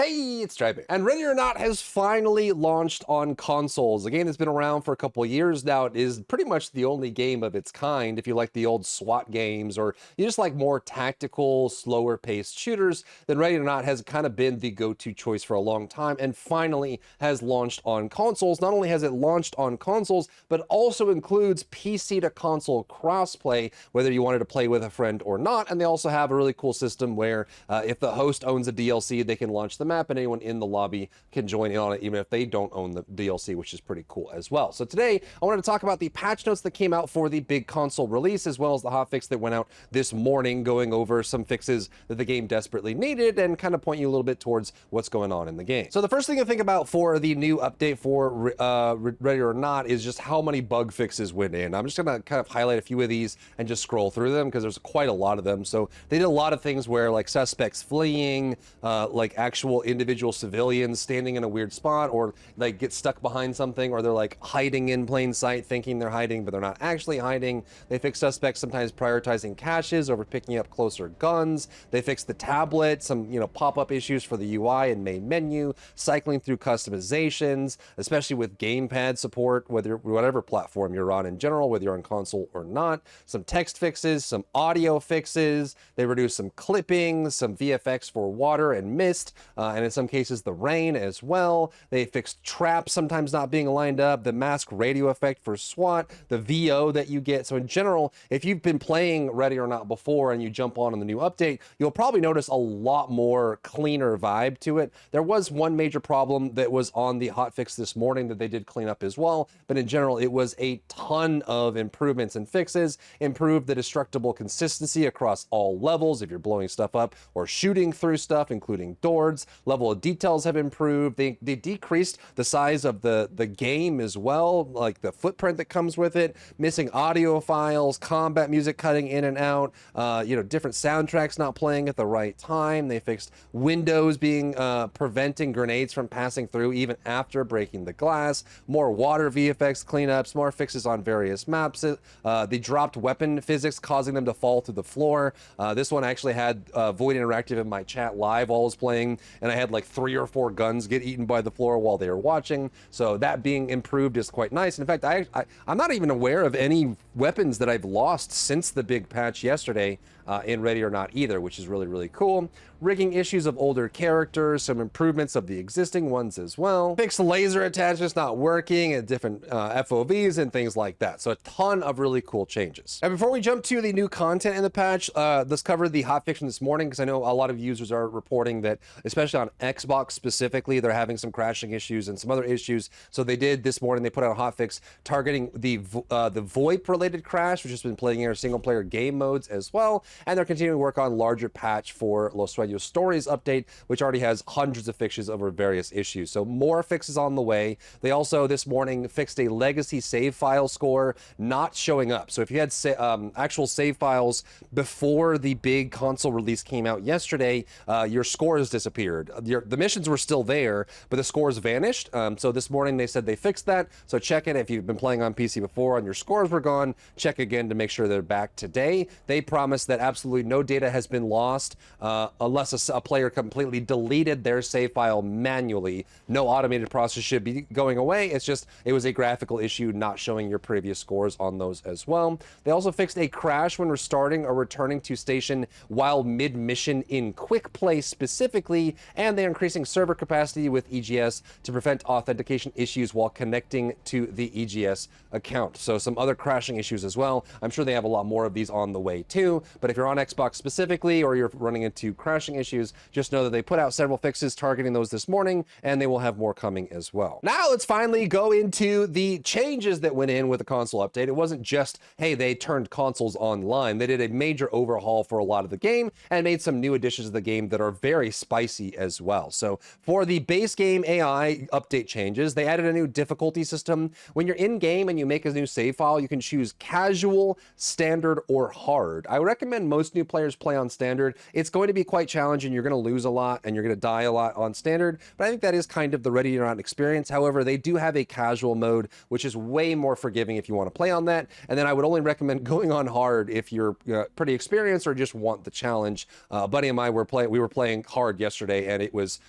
Hey, it's Drybear. And Ready or Not has finally launched on consoles. A game that's been around for a couple of years now. It is pretty much the only game of its kind. If you like the old SWAT games or you just like more tactical, slower paced shooters, then Ready or Not has kind of been the go-to choice for a long time and finally has launched on consoles. Not only has it launched on consoles, but also includes PC to console crossplay, whether you wanted to play with a friend or not. And they also have a really cool system where if the host owns a DLC, they can launch the map and anyone in the lobby can join in on it even if they don't own the DLC, which is pretty cool as well. So today I wanted to talk about the patch notes that came out for the big console release, as well as the hotfix that went out this morning, going over some fixes that the game desperately needed and kind of point you a little bit towards what's going on in the game. So the first thing to think about for the new update for Ready or Not is just how many bug fixes went in. I'm just gonna kind of highlight a few of these and just scroll through them because there's quite a lot of them. So they did a lot of things where like suspects fleeing, like actual individual civilians standing in a weird spot, or like get stuck behind something, or they're like hiding in plain sight thinking they're hiding but they're not actually hiding. They fix suspects sometimes prioritizing caches over picking up closer guns. They fixed the tablet, some pop-up issues for the UI and main menu, cycling through customizations, especially with gamepad support, whatever platform you're on in general, whether you're on console or not. Some text fixes, some audio fixes. They reduced some clipping, some VFX for water and mist, and in some cases the rain as well. They fixed traps sometimes not being lined up, the mask radio effect for SWAT, the VO that you get. So in general, if you've been playing Ready or Not before and you jump on the new update, you'll probably notice a lot more cleaner vibe to it. There was one major problem that was on the hotfix this morning that they did clean up as well, but in general it was a ton of improvements and fixes. Improved the destructible consistency across all levels if you're blowing stuff up or shooting through stuff, including doors. Level of details have improved. They decreased the size of the game as well, like the footprint that comes with it, missing audio files, combat music cutting in and out, different soundtracks not playing at the right time. They fixed windows being preventing grenades from passing through even after breaking the glass, more water VFX cleanups, more fixes on various maps. They dropped weapon physics, causing them to fall through the floor. This one actually had Void Interactive in my chat live while I was playing, and I had like 3 or 4 guns get eaten by the floor while they were watching. So that being improved is quite nice. In fact, I'm not even aware of any weapons that I've lost since the big patch yesterday in Ready or Not either, which is really, really cool. Rigging issues of older characters, some improvements of the existing ones as well. Fixed laser attachments not working at different FOVs and things like that. So a ton of really cool changes. And before we jump to the new content in the patch, let's cover the hotfix this morning, because I know a lot of users are reporting that, especially on Xbox specifically, they're having some crashing issues and some other issues. So they did this morning, they put out a hotfix targeting the VoIP related crash, which has been playing in our single player game modes as well. And they're continuing to work on larger patch for Los Sueños Stories update, which already has hundreds of fixes over various issues. So more fixes on the way. They also this morning fixed a legacy save file score not showing up. So if you had actual save files before the big console release came out yesterday, your scores disappeared. The missions were still there, but the scores vanished. So this morning they said they fixed that. So check it if you've been playing on PC before and your scores were gone. Check again to make sure they're back today. They promise that absolutely no data has been lost unless a player completely deleted their save file manually. No automated process should be going away. It's just it was a graphical issue not showing your previous scores on those as well. They also fixed a crash when restarting or returning to station while mid-mission in quick play specifically, and they're increasing server capacity with EGS to prevent authentication issues while connecting to the EGS account. So some other crashing issues as well. I'm sure they have a lot more of these on the way too, but if you're on Xbox specifically or you're running into crashing issues, just know that they put out several fixes targeting those this morning, and they will have more coming as well. Now let's finally go into the changes that went in with the console update. It wasn't just, hey, they turned consoles online. They did a major overhaul for a lot of the game and made some new additions to the game that are very spicy as well. So for the base game AI update changes, they added a new difficulty system. When you're in game and you make a new save file, you can choose casual, standard, or hard. I recommend most new players play on standard. It's going to be quite challenging. You're going to lose a lot and you're going to die a lot on standard, but I think that is kind of the Ready or Not experience. However, they do have a casual mode, which is way more forgiving if you want to play on that. And then I would only recommend going on hard if you're pretty experienced or just want the challenge. A buddy of mine, we were playing hard yesterday, and it was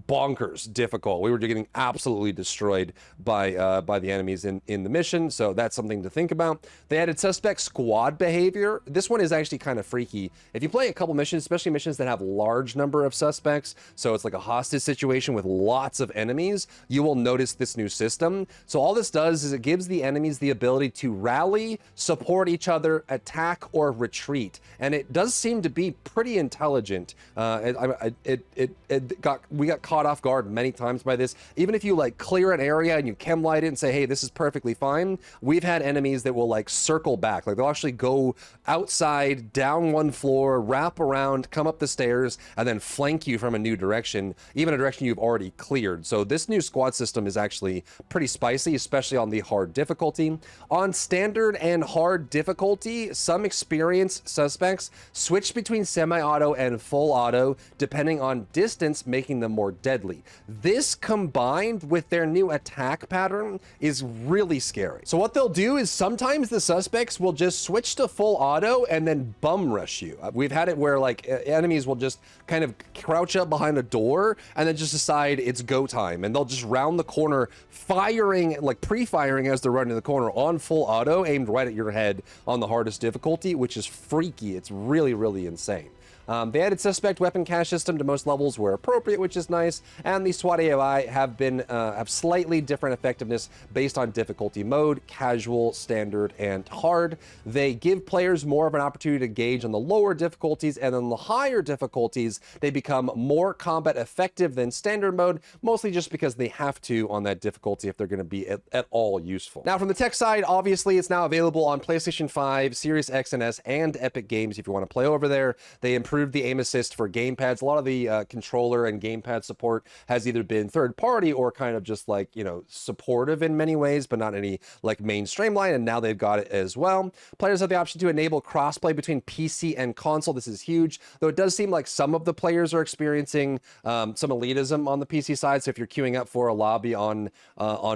bonkers difficult. We were getting absolutely destroyed by the enemies in the mission, so that's something to think about. They added suspect squad behavior. This one is actually kind of freaky. If you play a couple missions, especially missions that have large number of suspects, so it's like a hostage situation with lots of enemies, you will notice this new system. So all this does is it gives the enemies the ability to rally, support each other, attack, or retreat, and it does seem to be pretty intelligent. We got caught off guard many times by this. Even if you like clear an area and you chem light it and say, hey, this is perfectly fine, we've had enemies that will like circle back. Like they'll actually go outside, down one floor, wrap around, come up the stairs, and then flank you from a new direction, even a direction you've already cleared. So this new squad system is actually pretty spicy, especially on the hard difficulty. On standard and hard difficulty, some experienced suspects switch between semi-auto and full auto depending on distance, making them more deadly. This combined with their new attack pattern is really scary. So what they'll do is sometimes the suspects will just switch to full auto and then bum rush you. We've had it where like enemies will just kind of crouch up behind a door and then just decide it's go time, and they'll just round the corner firing, like pre-firing as they're running the corner on full auto, aimed right at your head on the hardest difficulty, which is freaky. It's really, really insane. They added suspect weapon cache system to most levels where appropriate, which is nice, and the SWAT AI have slightly different effectiveness based on difficulty mode: casual, standard, and hard. They give players more of an opportunity to gauge on the lower difficulties, and on the higher difficulties, they become more combat effective than standard mode, mostly just because they have to on that difficulty if they're going to be at all useful. Now, from the tech side, obviously, it's now available on PlayStation 5, Series X and S, and Epic Games if you want to play over there. They improved the aim assist for gamepads. A lot of the controller and gamepad support has either been third party or kind of just like, you know, supportive in many ways, but not any like mainstream line, and now they've got it as well. Players have the option to enable crossplay between PC and console. This is huge, though it does seem like some of the players are experiencing some elitism on the PC side. So if you're queuing up for a lobby on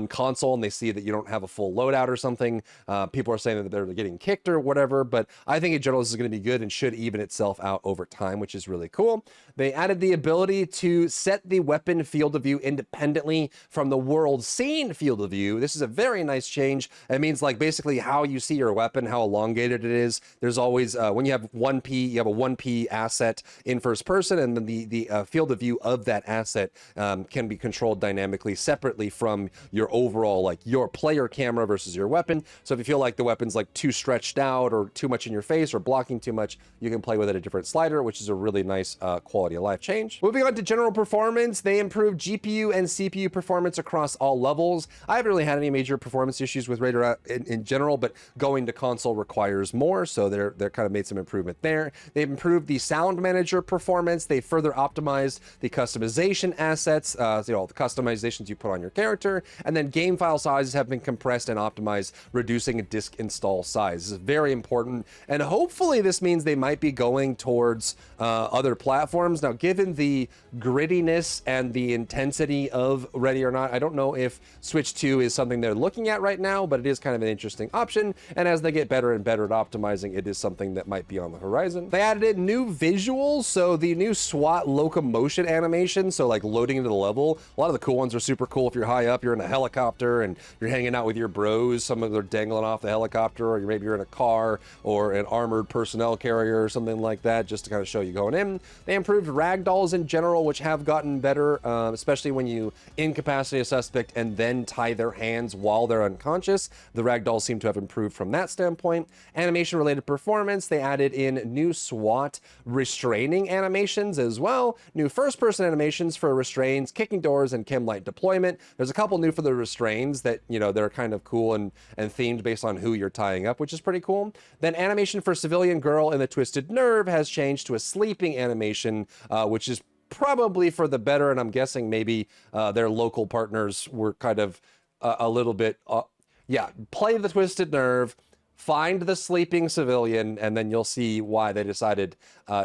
console and they see that you don't have a full loadout or something, people are saying that they're getting kicked or whatever, but I think in general this is going to be good and should even itself out over time, which is really cool. They added the ability to set the weapon field of view independently from the world scene field of view. This is a very nice change. It means like basically how you see your weapon, how elongated it is. There's always, when you have 1P, you have a 1P asset in first person, and then the field of view of that asset can be controlled dynamically separately from your overall, like your player camera versus your weapon. So if you feel like the weapon's like too stretched out or too much in your face or blocking too much, you can play with it a different slider, which is a really nice quality of life change. Moving on to general performance, they improved GPU and CPU performance across all levels. I haven't really had any major performance issues with Radar in general, but going to console requires more, so they're kind of made some improvement there. They've improved the sound manager performance. They further optimized the customization assets, you know, the customizations you put on your character, and then game file sizes have been compressed and optimized, reducing a disk install size. This is very important, and hopefully this means they might be going towards other platforms. Now, given the grittiness and the intensity of Ready or Not, I don't know if Switch 2 is something they're looking at right now, but it is kind of an interesting option, and as they get better and better at optimizing, it is something that might be on the horizon. They added in new visuals, so the new SWAT locomotion animation, so like loading into the level. A lot of the cool ones are super cool. If you're high up, you're in a helicopter and you're hanging out with your bros, some of them are dangling off the helicopter, or maybe you're in a car or an armored personnel carrier or something like that, just to kind of show you going in. They improved ragdolls in general, which have gotten better, especially when you incapacitate a suspect and then tie their hands while they're unconscious. The ragdolls seem to have improved from that standpoint. Animation related performance, they added in new SWAT restraining animations as well. New first person animations for restraints, kicking doors, and chem light deployment. There's a couple new for the restraints that, you know, they're kind of cool and themed based on who you're tying up, which is pretty cool. Then animation for civilian girl in the twisted nerve has changed to a sleeping animation, which is probably for the better, and I'm guessing maybe their local partners were kind of a little bit, yeah, play the twisted nerve, find the sleeping civilian, and then you'll see why they decided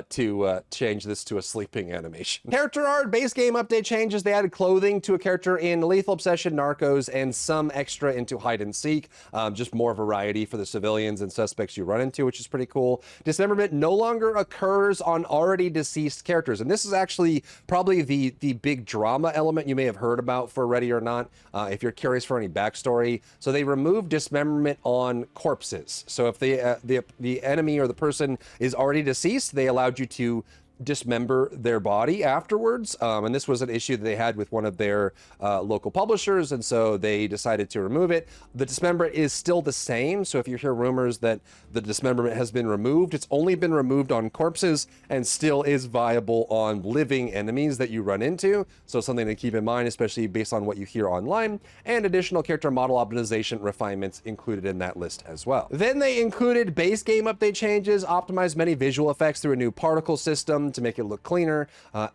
to change this to a sleeping animation. Character art, base game update changes. They added clothing to a character in Lethal Obsession, Narcos, and some extra into Hide and Seek. Just more variety for the civilians and suspects you run into, which is pretty cool. Dismemberment no longer occurs on already deceased characters. And this is actually probably the big drama element you may have heard about for Ready or Not, if you're curious for any backstory. So they removed dismemberment on corpses. So if the enemy or the person is already deceased, they allowed you to dismember their body afterwards, and this was an issue that they had with one of their local publishers, and so they decided to remove it. The dismemberment is still the same, so if you hear rumors that the dismemberment has been removed, it's only been removed on corpses and still is viable on living enemies that you run into, so something to keep in mind, especially based on what you hear online. And additional character model optimization refinements included in that list as well. Then they included base game update changes, optimized many visual effects through a new particle system to make it look cleaner,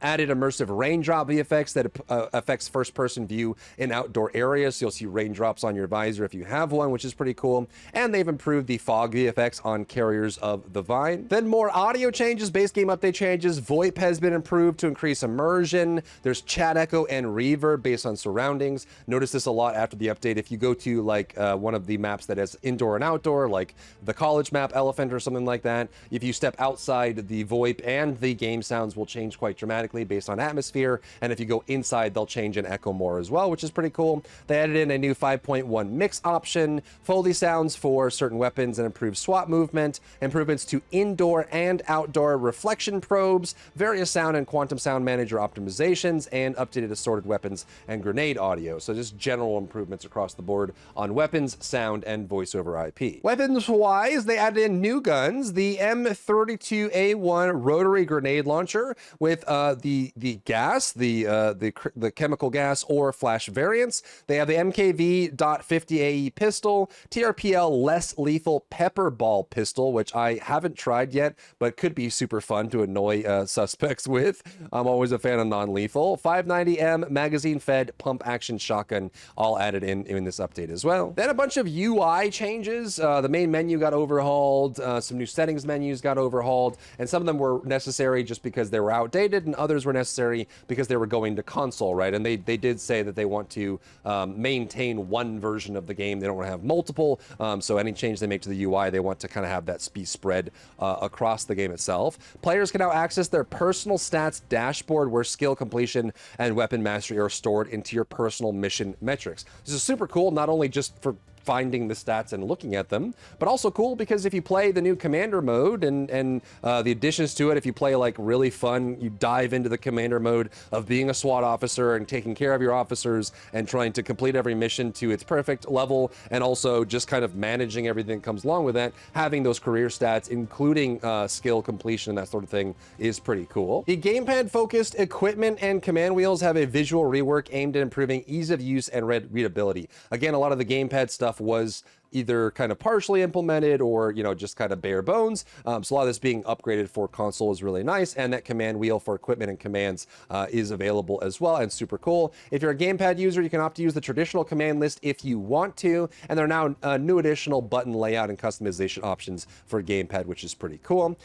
added immersive raindrop VFX that affects first-person view in outdoor areas, so you'll see raindrops on your visor if you have one, which is pretty cool. And they've improved the fog VFX on carriers of the Vine. Then more audio changes, base game update changes. VoIP has been improved to increase immersion. There's chat echo and reverb based on surroundings. Notice this a lot after the update. If you go to like one of the maps that has indoor and outdoor, like the college map, Elephant, or something like that, if you step outside, the VoIP and the game sounds will change quite dramatically based on atmosphere, and if you go inside, they'll change and echo more as well, which is pretty cool. They added in a new 5.1 mix option, Foley sounds for certain weapons, and improved SWAT movement, improvements to indoor and outdoor reflection probes, various sound and quantum sound manager optimizations, and updated assorted weapons and grenade audio. So just general improvements across the board on weapons, sound, and voice over IP. Weapons-wise, they added in new guns, the M32A1 rotary grenade launcher with the gas, the chemical gas or flash variants. They have the MKV.50AE pistol, TRPL less lethal pepper ball pistol, which I haven't tried yet, but could be super fun to annoy suspects with. I'm always a fan of non-lethal. 590M magazine fed pump action shotgun, all added in this update as well. Then a bunch of UI changes. The main menu got overhauled, some new settings menus got overhauled, and some of them were necessary just because they were outdated, and others were necessary because they were going to console, right? And they did say that they want to maintain one version of the game. They don't want to have multiple, so any change they make to the UI, they want to kind of have that be spread across the game itself. Players can now access their personal stats dashboard where skill completion and weapon mastery are stored into your personal mission metrics. This is super cool, not only just for finding the stats and looking at them, but also cool because if you play the new commander mode and the additions to it, if you play like really fun, you dive into the commander mode of being a SWAT officer and taking care of your officers and trying to complete every mission to its perfect level, and also just kind of managing everything that comes along with that, having those career stats, including skill completion and that sort of thing, is pretty cool. The gamepad-focused equipment and command wheels have a visual rework aimed at improving ease of use and readability. Again, a lot of the gamepad stuff was either kind of partially implemented or, you know, just kind of bare bones. So a lot of this being upgraded for console is really nice, and that command wheel for equipment and commands is available as well, and super cool. If you're a gamepad user, you can opt to use the traditional command list if you want to, and there are now new additional button layout and customization options for gamepad, which is pretty cool.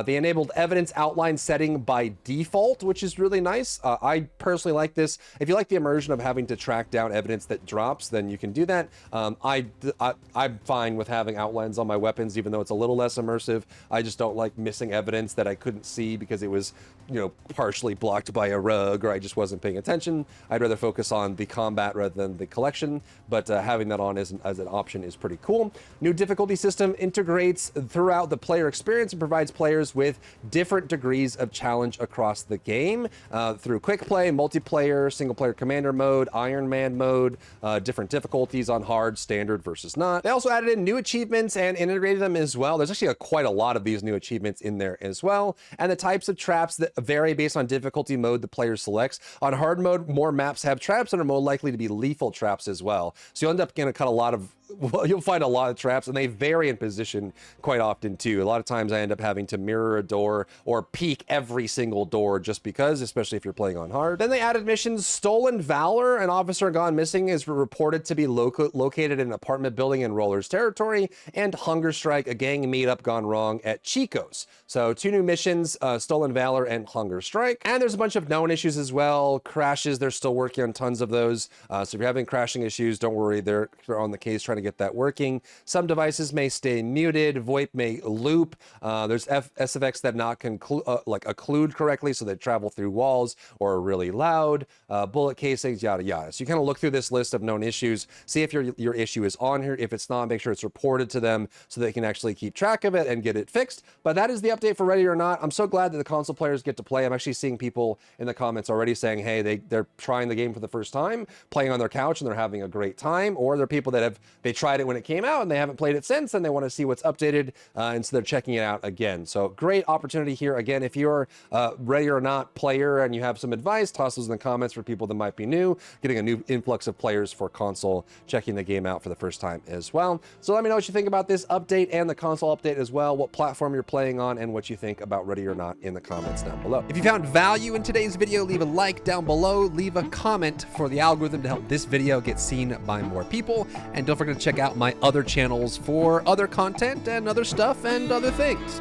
They enabled evidence outline setting by default, which is really nice. I personally like this. If you like the immersion of having to track down evidence that drops, then you can do that. I'm fine with having outlines on my weapons, even though it's a little less immersive. I just don't like missing evidence that I couldn't see because it was, you know, partially blocked by a rug or I just wasn't paying attention. I'd rather focus on the combat rather than the collection, but having that on as an option is pretty cool. New difficulty system integrates throughout the player experience and provides players with different degrees of challenge across the game through quick play, multiplayer, single player commander mode, Iron Man mode, different difficulties on hard, standard versus not. They also added in new achievements and integrated them as well. There's actually quite a lot of these new achievements in there as well. And the types of traps that vary based on difficulty mode the player selects. On hard mode, more maps have traps and are more likely to be lethal traps as well. So you'll end up going to cut a lot of well, you'll find a lot of traps, and they vary in position quite often too. A lot of times I end up having to mirror a door or peek every single door just because, especially if you're playing on hard. Then they added missions. Stolen Valor, an officer gone missing, is reported to be located in an apartment building in Roller's territory, and Hunger Strike, a gang meetup gone wrong at Chico's. So 2 new missions, Stolen Valor and Hunger Strike. And there's a bunch of known issues as well. Crashes, they're still working on tons of those. So if you're having crashing issues, don't worry, they're on the case trying to get that working. Some devices may stay muted, VoIP may loop. There's SFX that not occlude correctly, so they travel through walls or are really loud. Bullet casings, yada yada. So you kind of look through this list of known issues, see if your issue is on here. If it's not, make sure it's reported to them so they can actually keep track of it and get it fixed. But that is the update for Ready or Not. I'm so glad that the console players get to play. I'm actually seeing people in the comments already saying, hey, they're trying the game for the first time, playing on their couch, and they're having a great time. Or they're people that they tried it when it came out and they haven't played it since, and they want to see what's updated, and so they're checking it out again. So great opportunity here. Again, if you're a Ready or Not player and you have some advice, toss those in the comments for people that might be new, getting a new influx of players for console, checking the game out for the first time as well. So let me know what you think about this update and the console update as well, what platform you're playing on, and what you think about Ready or Not in the comments down below. If you found value in today's video, leave a like down below, leave a comment for the algorithm to help this video get seen by more people, and don't forget to check out my other channels for other content and other stuff and other things.